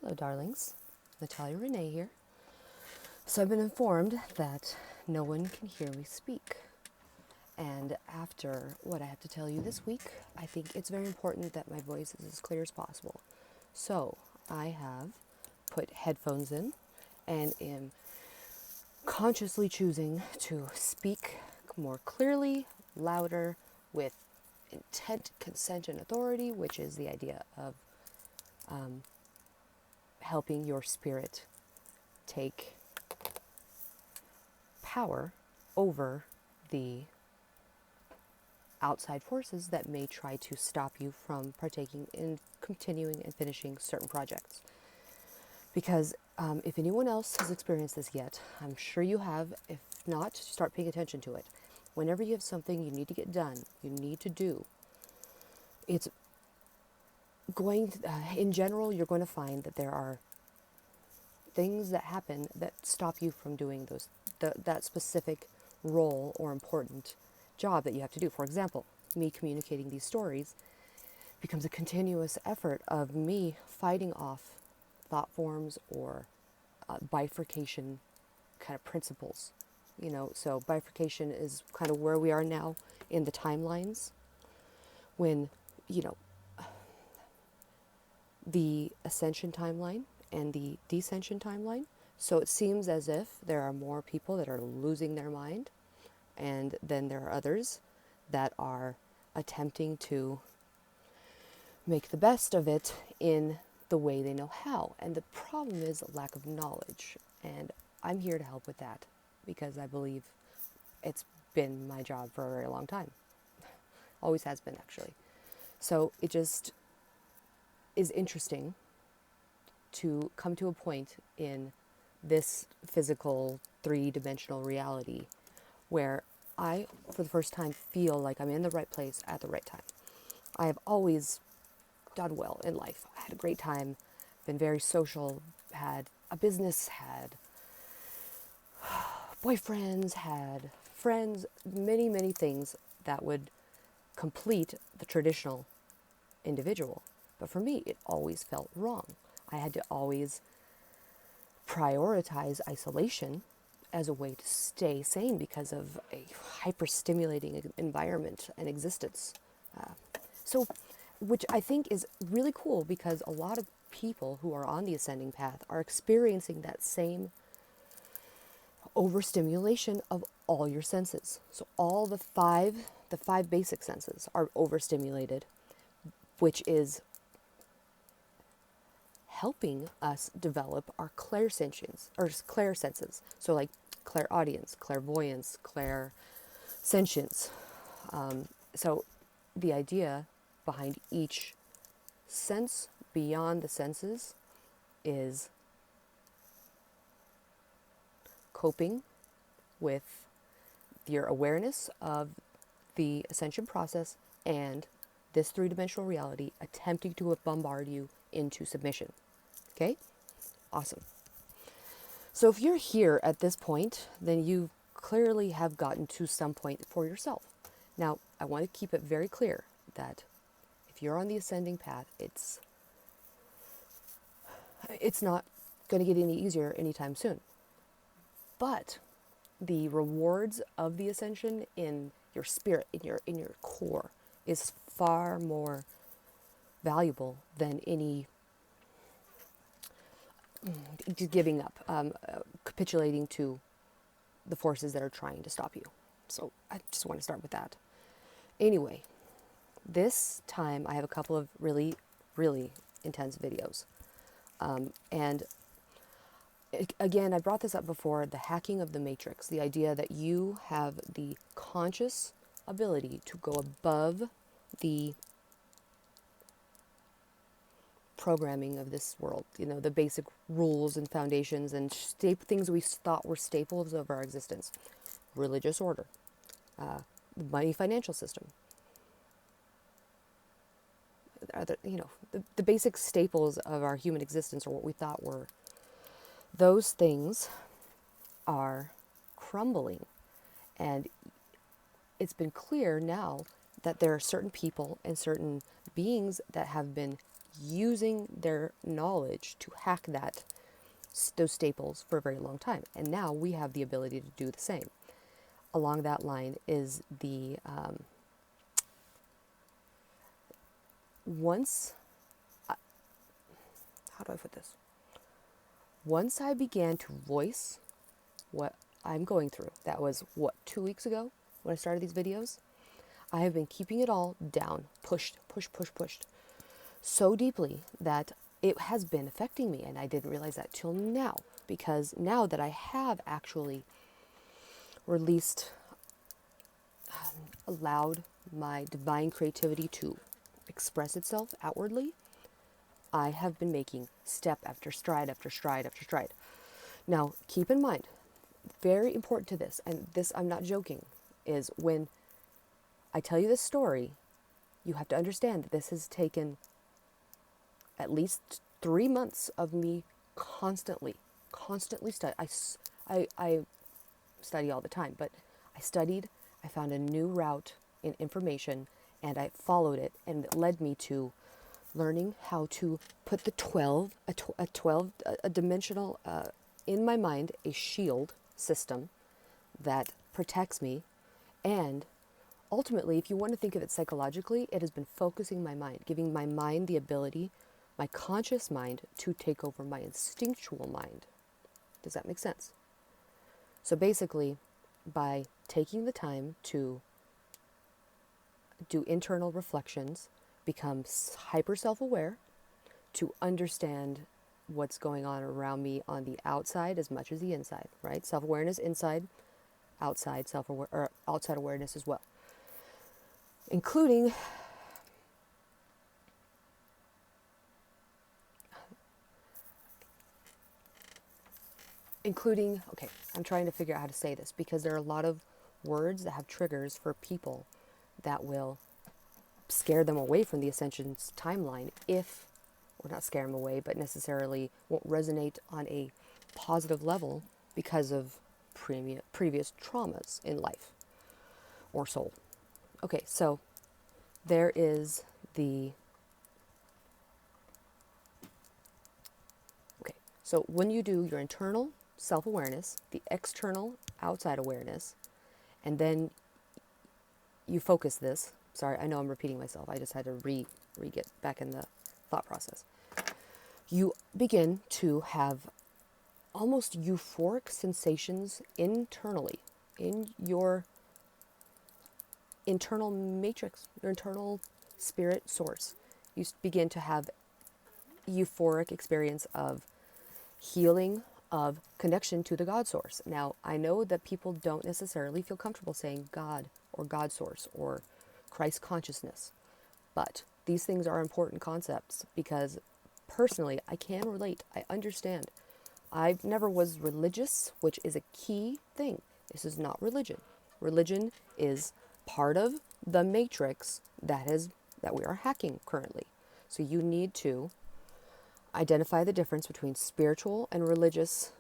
Hello, darlings. Natalia Rene here. So I've been informed that no one can hear me speak. And after what I have to tell you this week, I think it's very important that my voice is as clear as possible. So I have put headphones in and am consciously choosing to speak more clearly, louder, with intent, consent, and authority, which is the idea of helping your spirit take power over the outside forces that may try to stop you from partaking in continuing and finishing certain projects. Because if anyone else has experienced this yet, I'm sure you have. If not, start paying attention to it. Whenever you have something you need to get done, you need to do, it's going to, in general, you're going to find that there are things that happen that stop you from doing that specific role or important job that you have to do. For example, me communicating these stories becomes a continuous effort of me fighting off thought forms or bifurcation kind of principles. So bifurcation is kind of where we are now in the timelines when, the ascension timeline and the descension timeline. So it seems as if there are more people that are losing their mind, and then there are others that are attempting to make the best of it in the way they know how. And the problem is a lack of knowledge. And I'm here to help with that because I believe it's been my job for a very long time. Always has been, actually. So it just is interesting to come to a point in this physical three-dimensional reality where I, for the first time, feel like I'm in the right place at the right time. I have always done well in life. I had a great time, been very social, had a business, had boyfriends, had friends, many, many things that would complete the traditional individual. But for me, it always felt wrong. I had to always prioritize isolation as a way to stay sane because of a hyper-stimulating environment and existence. Which I think is really cool because a lot of people who are on the ascending path are experiencing that same overstimulation of all your senses. So all the five basic senses are overstimulated, which is helping us develop our clairsentience, or clair senses. So like clairaudience, clairvoyance, clairsentience. So the idea behind each sense beyond the senses is coping with your awareness of the ascension process and this three-dimensional reality attempting to bombard you into submission. Okay? Awesome. So if you're here at this point, then you clearly have gotten to some point for yourself. Now, I want to keep it very clear that if you're on the ascending path, it's not going to get any easier anytime soon. But the rewards of the ascension in your spirit, in your core, is far more valuable than any giving up, capitulating to the forces that are trying to stop you. So I just want to start with that. Anyway, this time I have a couple of really, really intense videos. And again, I brought this up before, the hacking of the matrix, the idea that you have the conscious ability to go above the programming of this world, the basic rules and foundations and things we thought were staples of our existence. Religious order, money financial system, the basic staples of our human existence, or what we thought were. Those things are crumbling. And it's been clear now that there are certain people and certain beings that have been using their knowledge to hack those staples for a very long time. And now we have the ability to do the same. Along that line is the once, how do I put this? Once I began to voice what I'm going through, that was 2 weeks ago when I started these videos, I have been keeping it all down, pushed so deeply that it has been affecting me. And I didn't realize that till now, because now that I have actually released, allowed my divine creativity to express itself outwardly, I have been making step after stride after stride after stride. Now, keep in mind, very important to this, and this I'm not joking, is when I tell you this story, you have to understand that this has taken at least 3 months of me constantly study. I study all the time, but I studied, I found a new route in information, and I followed it, and it led me to learning how to put the 12, a dimensional, in my mind, a shield system that protects me. And ultimately, if you want to think of it psychologically, it has been focusing my mind, giving my mind the ability, my conscious mind, to take over my instinctual mind. Does that make sense? So basically, by taking the time to do internal reflections, become hyper self-aware, to understand what's going on around me on the outside as much as the inside, right? Self-awareness inside, outside or outside awareness as well. Including okay, I'm trying to figure out how to say this, because there are a lot of words that have triggers for people that will scare them away from the Ascension's timeline, or not scare them away, but necessarily won't resonate on a positive level because of previous traumas in life or soul. Okay, so there is so when you do your internal self-awareness, the external outside awareness, and then you focus this. Sorry, I know I'm repeating myself. I just had to get back in the thought process. You begin to have almost euphoric sensations internally, in your internal matrix, your internal spirit source. You begin to have euphoric experience of healing, of connection to the God source. Now, I know that people don't necessarily feel comfortable saying God or God source or Christ consciousness, but these things are important concepts, because personally, I can relate. I understand. I never was religious, which is a key thing. This is not religion. Religion is part of the matrix that we are hacking currently. So you need to identify the difference between spiritual and religious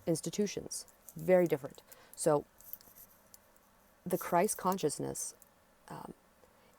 institutions. Very different. So the Christ consciousness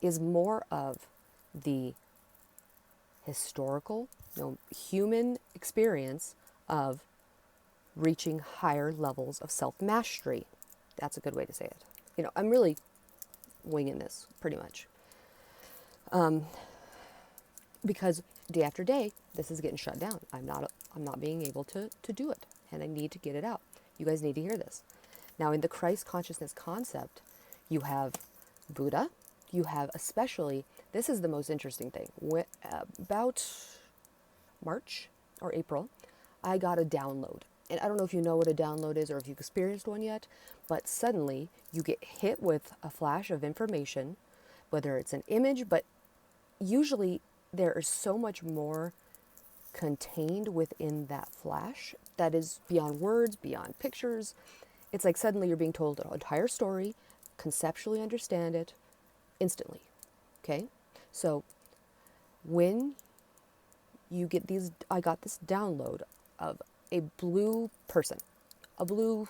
is more of the historical, human experience of reaching higher levels of self-mastery. That's a good way to say it. I'm really winging this pretty much. Because day after day, this is getting shut down. I'm not being able to do it, and I need to get it out. You guys need to hear this. Now, in the Christ consciousness concept, you have Buddha. You have, especially, this is the most interesting thing. About March or April, I got a download. And I don't know if you know what a download is or if you've experienced one yet, but suddenly you get hit with a flash of information, whether it's an image, but usually there is so much more contained within that flash that is beyond words, beyond pictures. It's like suddenly you're being told an entire story, conceptually understand it instantly. Okay? So when you get I got this download of a blue person, a blue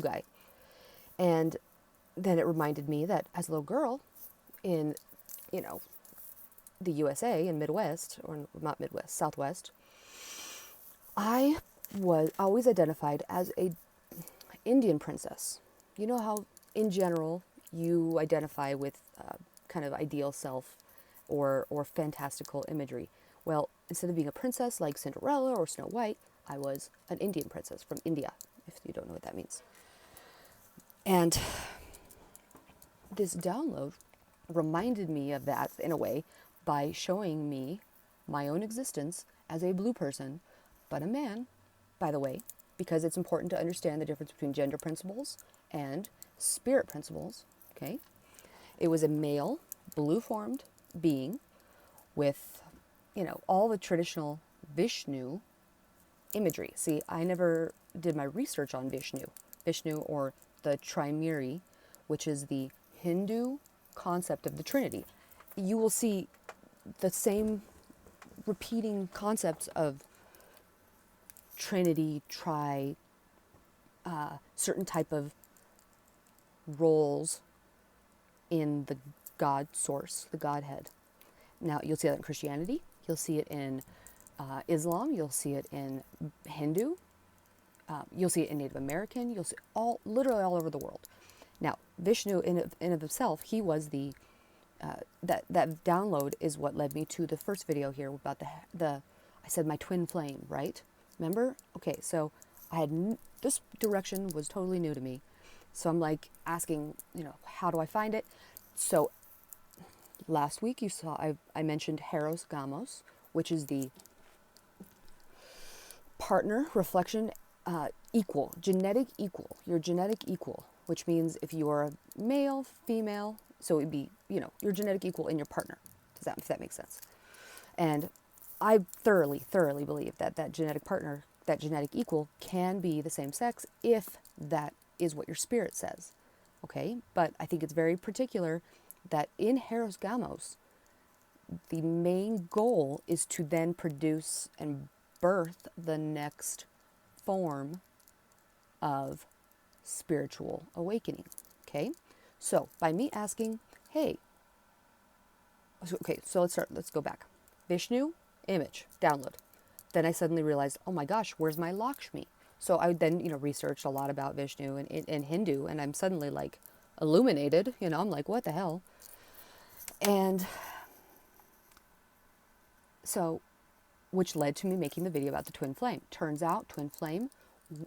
guy. And then it reminded me that as a little girl in, the USA in Midwest, or not Midwest, Southwest, I was always identified as a Indian princess. You know how, in general, you identify with kind of ideal self or fantastical imagery. Well, instead of being a princess like Cinderella or Snow White, I was an Indian princess from India, if you don't know what that means. And this download reminded me of that in a way by showing me my own existence as a blue person, but a man, by the way, because it's important to understand the difference between gender principles and spirit principles, okay? It was a male, blue-formed being with, all the traditional Vishnu imagery. See, I never did my research on Vishnu or the Trimeri, which is the Hindu concept of the Trinity. You will see the same repeating concepts of Trinity, certain type of roles in the God source, the Godhead. Now, you'll see that in Christianity, you'll see it in Islam, you'll see it in Hindu, you'll see it in Native American, you'll see literally all over the world. Now, Vishnu in of himself, he was the, that download is what led me to the first video here about I said my twin flame, right? Remember? Okay, so I had, this direction was totally new to me. So I'm like asking, how do I find it? So last week you saw, I mentioned Heros Gamos, which is the partner reflection equal, genetic equal, your genetic equal, which means if you are a male, female, so it'd be, your genetic equal in your partner. If that makes sense. And I thoroughly believe that genetic partner, that genetic equal can be the same sex if that is what your spirit says. Okay? But I think it's very particular that in Heros Gamos, the main goal is to then produce and birth the next form of spiritual awakening. Okay? So by me asking, hey, okay, so let's go back. Vishnu, image, download. Then I suddenly realized, oh my gosh, where's my Lakshmi? So I then, researched a lot about Vishnu and Hindu, and I'm suddenly like illuminated, I'm like, what the hell? And so, which led to me making the video about the twin flame. Turns out twin flame,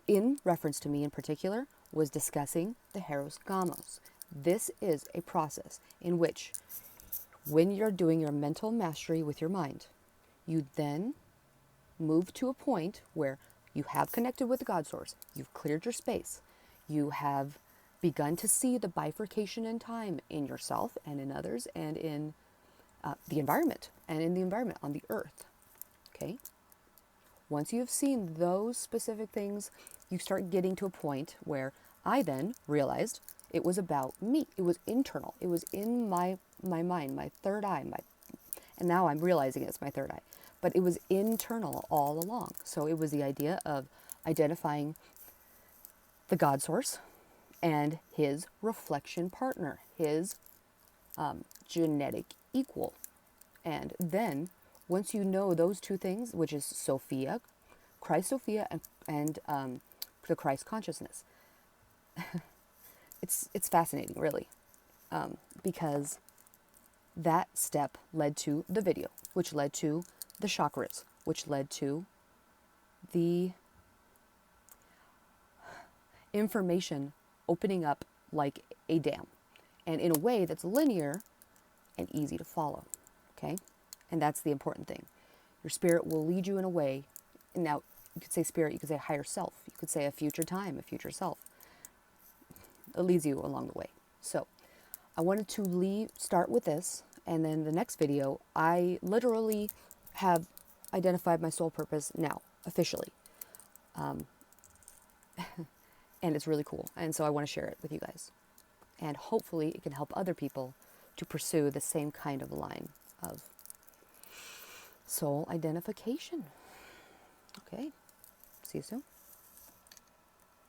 in reference to me in particular, was discussing the Heros Gamos. This is a process in which when you're doing your mental mastery with your mind, you then move to a point where you have connected with the God source, you've cleared your space, you have begun to see the bifurcation in time in yourself and in others and in the environment on the earth. Okay? Once you have seen those specific things, you start getting to a point where I then realized it was about me. It was internal. It was in my mind, my third eye, and now I'm realizing it's my third eye. But it was internal all along. So it was the idea of identifying the God source and his reflection partner, his genetic equal. And then once you know those two things, which is Sophia, Christ Sophia, and the Christ consciousness, it's fascinating, really, because that step led to the video, which led to the chakras, which led to the information opening up like a dam, and in a way that's linear and easy to follow, okay? And that's the important thing. Your spirit will lead you in a way, and now you could say spirit, you could say higher self, you could say a future time, a future self. It leads you along the way. So I wanted to start with this, and then the next video, I literally have identified my soul purpose now, officially. And it's really cool. And so I want to share it with you guys. And hopefully it can help other people to pursue the same kind of line of soul identification. Okay. See you soon.